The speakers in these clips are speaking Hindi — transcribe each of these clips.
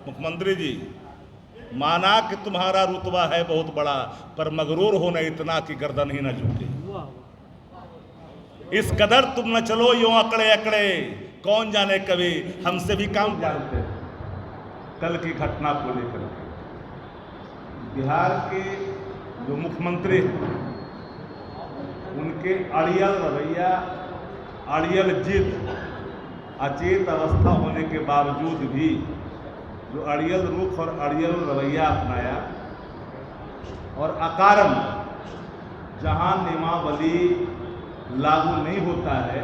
मुख्यमंत्री जी, माना कि तुम्हारा रुतबा है बहुत बड़ा, पर मगरूर हो न इतना कि गर्दन ही न झुके। इस कदर तुम न चलो यूं अकड़े अकड़े, कौन जाने कभी हमसे भी काम जानते। कल की घटना को लेकर बिहार के जो मुख्यमंत्री हैं, उनके अड़ियल रवैया, अड़ियल जिद, अचेत अवस्था होने के बावजूद भी जो अड़ियल रुख और अड़ियल रवैया अपनाया और अकारण जहां नियमावली लागू नहीं होता है,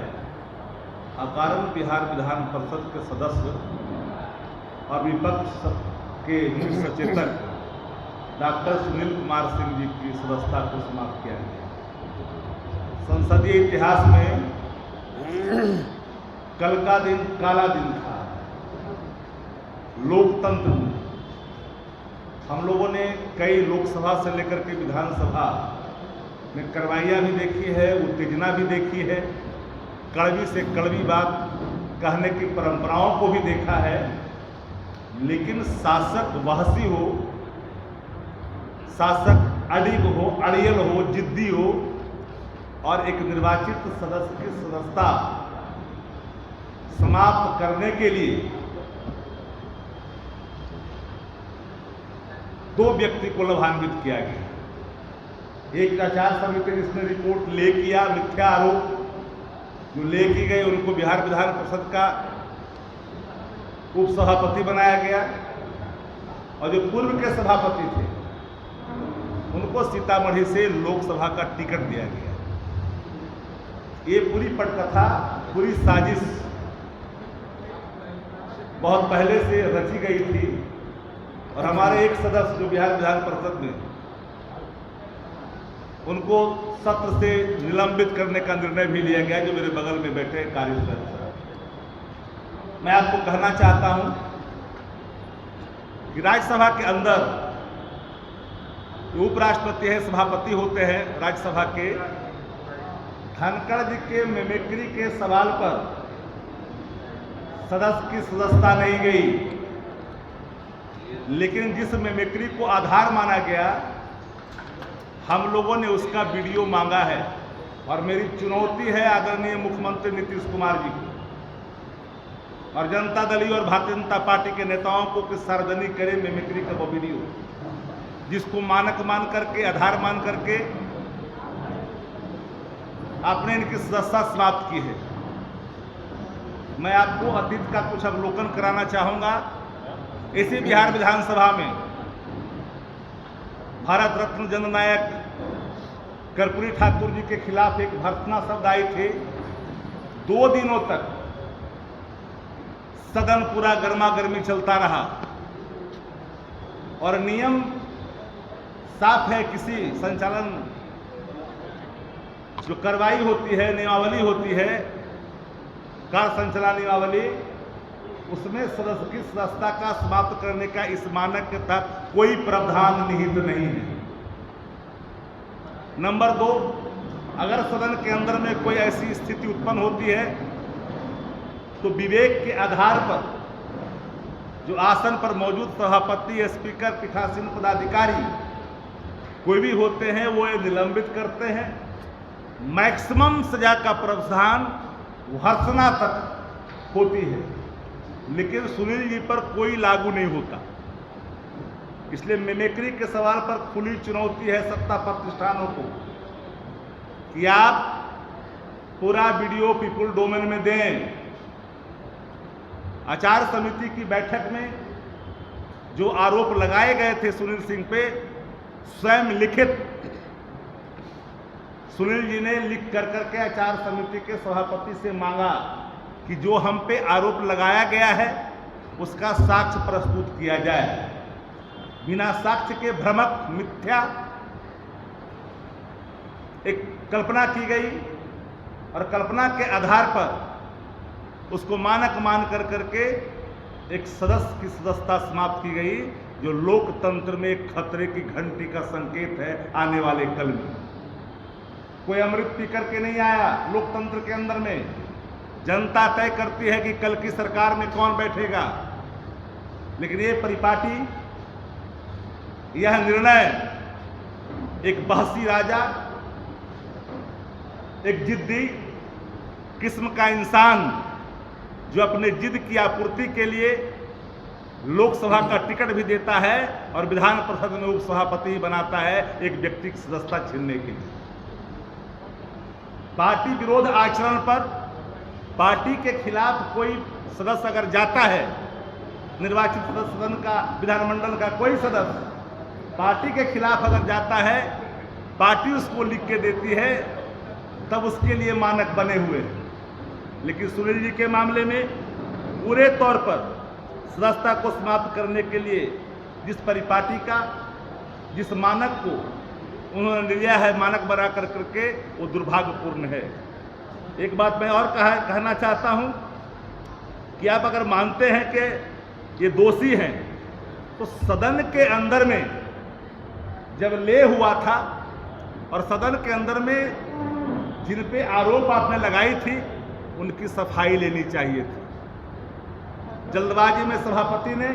अकारण बिहार विधान परिषद के सदस्य और विपक्ष के मुख्य सचेतक डॉक्टर सुनील कुमार सिंह जी की सदस्यता को समाप्त किया गया। संसदीय इतिहास में कल का दिन काला दिन था। लोकतंत्र में हम लोगों ने कई लोकसभा से लेकर के विधानसभा में कार्रवाइयाँ भी देखी है, उत्तेजना भी देखी है, कड़वी से कड़वी बात कहने की परंपराओं को भी देखा है। लेकिन शासक वहसी हो, शासक अडिग हो, अड़ियल हो, जिद्दी हो और एक निर्वाचित सदस्य की सदस्यता समाप्त करने के लिए दो व्यक्ति को लाभान्वित किया गया। एक आचार समिति जिसने रिपोर्ट ले किया, मिथ्या आरोप जो ले की गए, उनको बिहार विधान परिषद का उपसभापति बनाया गया और जो पूर्व के सभापति थे उनको सीतामढ़ी से लोकसभा का टिकट दिया गया। ये पूरी पटकथा, पूरी साजिश बहुत पहले से रची गई थी और हमारे एक सदस्य जो बिहार विधान परिषद में, उनको सत्र से निलंबित करने का निर्णय भी लिया गया, जो मेरे बगल में बैठे कार्यसदस्य। मैं आपको कहना चाहता हूं कि राज्यसभा के अंदर उपराष्ट्रपति है, सभापति होते हैं राज्यसभा के, धनखड़ जी के मिमिक्री के सवाल पर सदस्य की सदस्यता नहीं गई, लेकिन जिस मिमिक्री को आधार माना गया, हम लोगों ने उसका वीडियो मांगा है और मेरी चुनौती है आदरणीय मुख्यमंत्री नीतीश कुमार जी को और जनता दल और भारतीय जनता पार्टी के नेताओं को कि सार्वजनिक करें मिमिक्री का वो वीडियो, जिसको मानक मान करके, आधार मान करके आपने इनकी सदस्यता समाप्त की है। मैं आपको अतीत का कुछ अवलोकन कराना चाहूंगा। इसी बिहार विधानसभा में भारत रत्न जननायक कर्पूरी ठाकुर जी के खिलाफ एक भर्त्सना शब्द आए थे। 2 दिनों तक सदन पूरा गर्मा गर्मी चलता रहा और नियम साफ है, किसी संचालन जो कार्रवाई होती है, नियमावली होती है, कार्य संचालन नियमावली, उसमें सदस्य की सदस्यता का समाप्त करने का इस मानक के तहत कोई प्रावधान निहित नहीं है। नंबर 2, अगर सदन के अंदर में कोई ऐसी स्थिति उत्पन्न होती है तो विवेक के आधार पर जो आसन पर मौजूद सभापति, स्पीकर, पीठासीन पदाधिकारी कोई भी होते हैं, वो ये निलंबित करते हैं। मैक्सिमम सजा का प्रावधान भर्त्सना तक होती है, लेकिन सुनील जी पर कोई लागू नहीं होता। इसलिए मिमिक्री के सवाल पर खुली चुनौती है सत्ता प्रतिष्ठानों को कि आप पूरा वीडियो पीपुल डोमेन में दें। आचार समिति की बैठक में जो आरोप लगाए गए थे सुनील सिंह पे, स्वयं लिखित सुनील जी ने लिख कर करके आचार समिति के सभापति से मांगा कि जो हम पे आरोप लगाया गया है उसका साक्ष्य प्रस्तुत किया जाए। बिना साक्ष्य के भ्रमक, मिथ्या एक कल्पना की गई और कल्पना के आधार पर उसको मानक मान कर करके एक सदस्य की सदस्यता समाप्त की गई, जो लोकतंत्र में एक खतरे की घंटी का संकेत है आने वाले कल में। कोई अमृत पी करके नहीं आया लोकतंत्र के अंदर में। जनता तय करती है कि कल की सरकार में कौन बैठेगा। लेकिन ये परिपाटी, यह निर्णय एक बहसी राजा, एक जिद्दी किस्म का इंसान जो अपने जिद की आपूर्ति के लिए लोकसभा का टिकट भी देता है और विधान परिषद में उपसभापति बनाता है एक व्यक्ति की सदस्यता छीनने के लिए। पार्टी विरोध आचरण पर पार्टी के खिलाफ कोई सदस्य अगर जाता है, निर्वाचित सदन का, विधानमंडल का कोई सदस्य पार्टी के खिलाफ अगर जाता है, पार्टी उसको लिख के देती है, तब उसके लिए मानक बने हुए हैं। लेकिन सुनील जी के मामले में पूरे तौर पर सदस्यता को समाप्त करने के लिए जिस परिपाटी का, जिस मानक को उन्होंने लिया है मानक बना कर करके, वो दुर्भाग्यपूर्ण है। एक बात मैं और कहना चाहता हूं कि आप अगर मानते हैं कि ये दोषी हैं, तो सदन के अंदर में जब ले हुआ था और सदन के अंदर में जिन पे आरोप आपने लगाई थी, उनकी सफाई लेनी चाहिए थी। जल्दबाजी में सभापति ने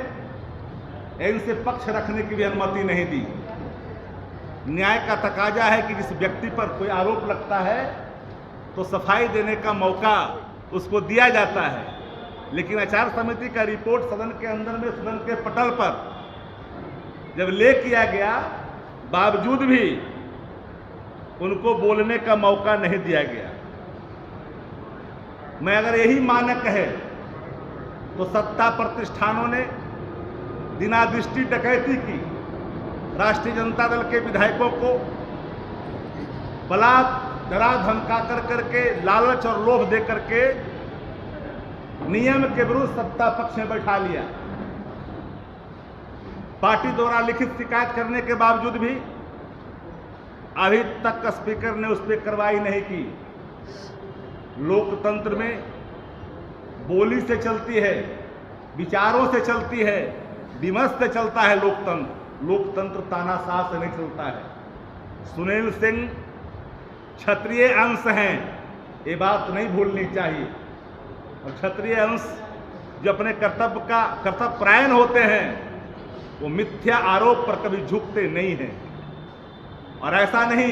इनसे पक्ष रखने की भी अनुमति नहीं दी। न्याय का तकाजा है कि जिस व्यक्ति पर कोई आरोप लगता है तो सफाई देने का मौका उसको दिया जाता है, लेकिन आचार समिति का रिपोर्ट सदन के अंदर में, सदन के पटल पर जब ले किया गया, बावजूद भी उनको बोलने का मौका नहीं दिया गया। मैं अगर यही मानक है तो सत्ता प्रतिष्ठानों ने दिनादृष्टि डकैती की, राष्ट्रीय जनता दल के विधायकों को बलात् डरा धमका कर करके, लालच और लोभ दे करके नियम के विरुद्ध सत्ता पक्ष में बैठा लिया। पार्टी द्वारा लिखित शिकायत करने के बावजूद भी अभी तक स्पीकर ने उस पर कार्रवाई नहीं की। लोकतंत्र में बोली से चलती है, विचारों से चलती है, विमर्श से चलता है लोकतंत्र। लोकतंत्र तानाशाह से नहीं चलता है। सुनील सिंह क्षत्रिय अंश हैं, ये बात नहीं भूलनी चाहिए। और क्षत्रिय अंश जो अपने कर्तव्य परायण होते हैं, वो मिथ्या आरोप पर कभी झुकते नहीं हैं। और ऐसा नहीं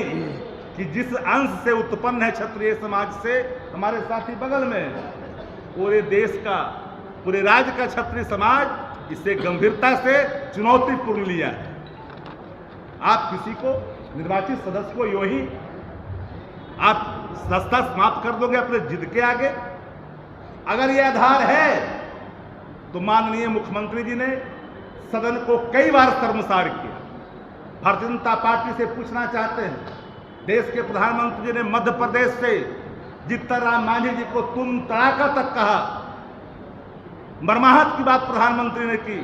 कि जिस अंश से उत्पन्न है क्षत्रिय समाज से, हमारे साथी बगल में पूरे देश का, पूरे राज्य का क्षत्रिय समाज इसे गंभीरता से चुनौतीपूर्ण लिया है। आप किसी को, निर्वाचित सदस्य को यूं ही आप सदस्यता समाप्त कर दोगे अपने जिद के आगे? अगर यह आधार है तो माननीय मुख्यमंत्री जी ने सदन को कई बार शर्मसार किया। भारतीय जनता पार्टी से पूछना चाहते हैं, देश के प्रधानमंत्री जी ने मध्य प्रदेश से जीतन राम मांझी जी को तुम तड़ाका तक कहा, मरमाहत की बात प्रधानमंत्री ने की।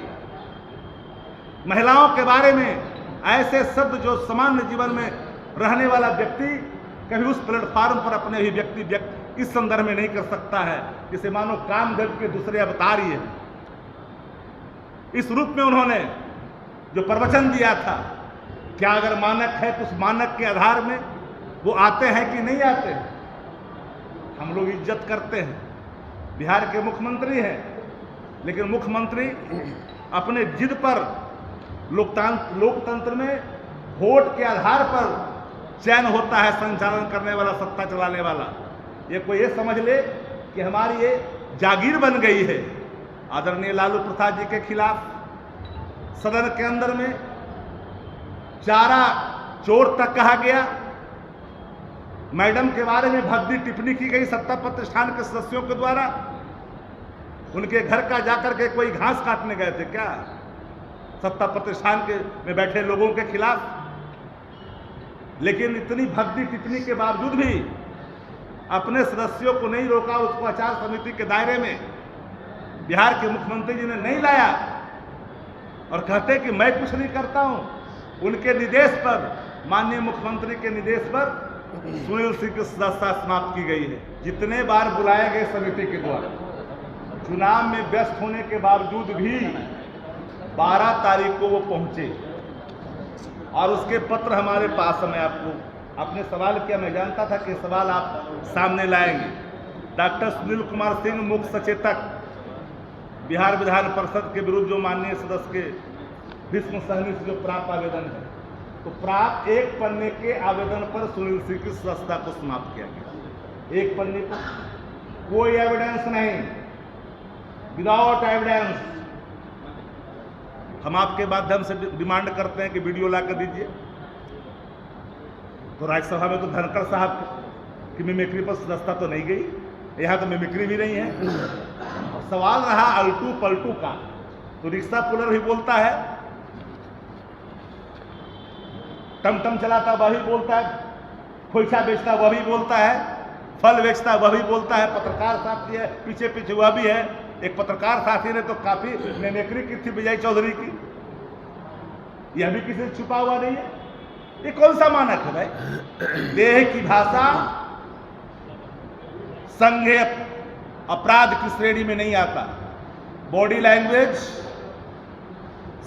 महिलाओं के बारे में ऐसे शब्द जो सामान्य जीवन में रहने वाला व्यक्ति कभी उस प्लेटफॉर्म पर अपने ही व्यक्ति इस संदर्भ में नहीं कर सकता है, जिसे मानो कामदेव के दूसरे अवतार ही है। इस रूप में उन्होंने जो प्रवचन दिया था, क्या अगर मानक है तो उस मानक के आधार में वो आते हैं कि नहीं आते हैं? हम लोग इज्जत करते हैं, बिहार के मुख्यमंत्री हैं, लेकिन मुख्यमंत्री अपने जिद पर लोकतंत्र में वोट के आधार पर चयन होता है संचालन करने वाला, सत्ता चलाने वाला। ये कोई ये समझ ले कि हमारी ये जागीर बन गई है। आदरणीय लालू प्रसाद जी के खिलाफ सदन के अंदर में चारा चोर तक कहा गया। मैडम के बारे में भद्दी टिप्पणी की गई सत्ता प्रतिष्ठान के सदस्यों के द्वारा। उनके घर का जाकर के कोई घास काटने गए थे क्या सत्ता प्रतिष्ठान के में बैठे लोगों के खिलाफ? लेकिन इतनी भद्दी टिप्पणी के बावजूद भी अपने सदस्यों को नहीं रोका, उसको आचार समिति के दायरे में बिहार के मुख्यमंत्री जी ने नहीं लाया और कहते कि मैं कुछ नहीं करता हूं। उनके निर्देश पर, माननीय मुख्यमंत्री के निर्देश पर सुनील सिंह की सदस्यता समाप्त की गई है। जितने बार बुलाए गए समिति के द्वारा, चुनाव में व्यस्त होने के बावजूद भी 12 तारीख को वो पहुंचे और उसके पत्र हमारे पास है। मैं आपको, आपने सवाल किया, मैं जानता था कि सवाल आप सामने लाएंगे। डॉक्टर सुनील कुमार सिंह, मुख्य सचेतक बिहार विधान परिषद के विरुद्ध जो माननीय सदस्य के भीष्म सहनी से जो प्राप्त आवेदन है, तो प्राप्त एक पन्ने के आवेदन पर सुनील सिंह की सदस्यता को समाप्त किया गया। एक पन्ने पर कोई एविडेंस नहीं, विदाउट एविडेंस। हम आपके माध्यम से डिमांड करते हैं कि वीडियो ला कर दीजिए। तो राज्यसभा में तो धनखड़ साहब की मिमिक्री पर सदस्यता तो नहीं गई, यहाँ तो मिमिक्री भी नहीं है। सवाल रहा अल्टू पलटू का, तो रिक्शा पुलर भी बोलता है, टमटम चलाता वह भी बोलता है, खोइछा बेचता वह भी बोलता है, फल बेचता वह भी बोलता है, पत्रकार साथी है पीछे पीछे वह भी है। एक पत्रकार साथी ने तो काफी मिमिक्री की थी विजय चौधरी की, यह भी किसी से छुपा हुआ नहीं है। ये कौन सा मानक है भाई? देह की भाषा संज्ञेय अपराध की श्रेणी में नहीं आता। बॉडी लैंग्वेज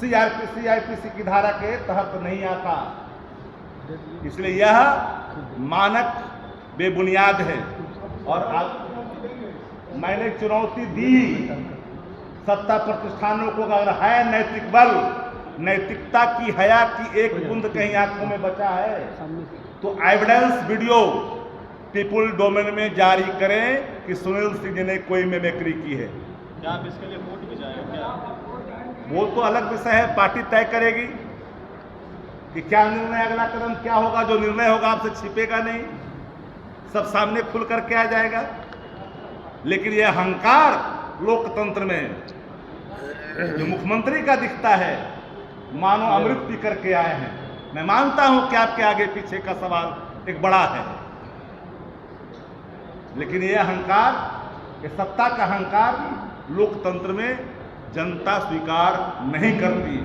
सीआरपीसी की धारा के तहत नहीं आता, इसलिए यह मानक बेबुनियाद है। और मैंने चुनौती दी सत्ता प्रतिष्ठानों को, अगर है नैतिक बल, नैतिकता की हया की एक बूंद कहीं आंखों में बचा है, तो एविडेंस वीडियो पीपुल डोमेन में जारी करें कि सुनील सिंह जी ने कोई मिमिक्री की है। क्या आप इसके लिए वोट भी जाएंगे क्या? वो तो अलग विषय है, पार्टी तय करेगी कि क्या निर्णय, अगला कदम क्या होगा। जो निर्णय होगा आपसे छिपेगा नहीं, सब सामने खुल करके आ जाएगा। लेकिन यह अहंकार लोकतंत्र में जो मुख्यमंत्री का दिखता है, मानो अमृत पी करके आए हैं। मैं मानता हूं कि आपके आगे पीछे का सवाल एक बड़ा है, लेकिन यह अहंकार, ये सत्ता का अहंकार लोकतंत्र में जनता स्वीकार नहीं करती।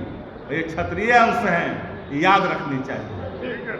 ये क्षत्रिय अंश हैं, याद रखनी चाहिए।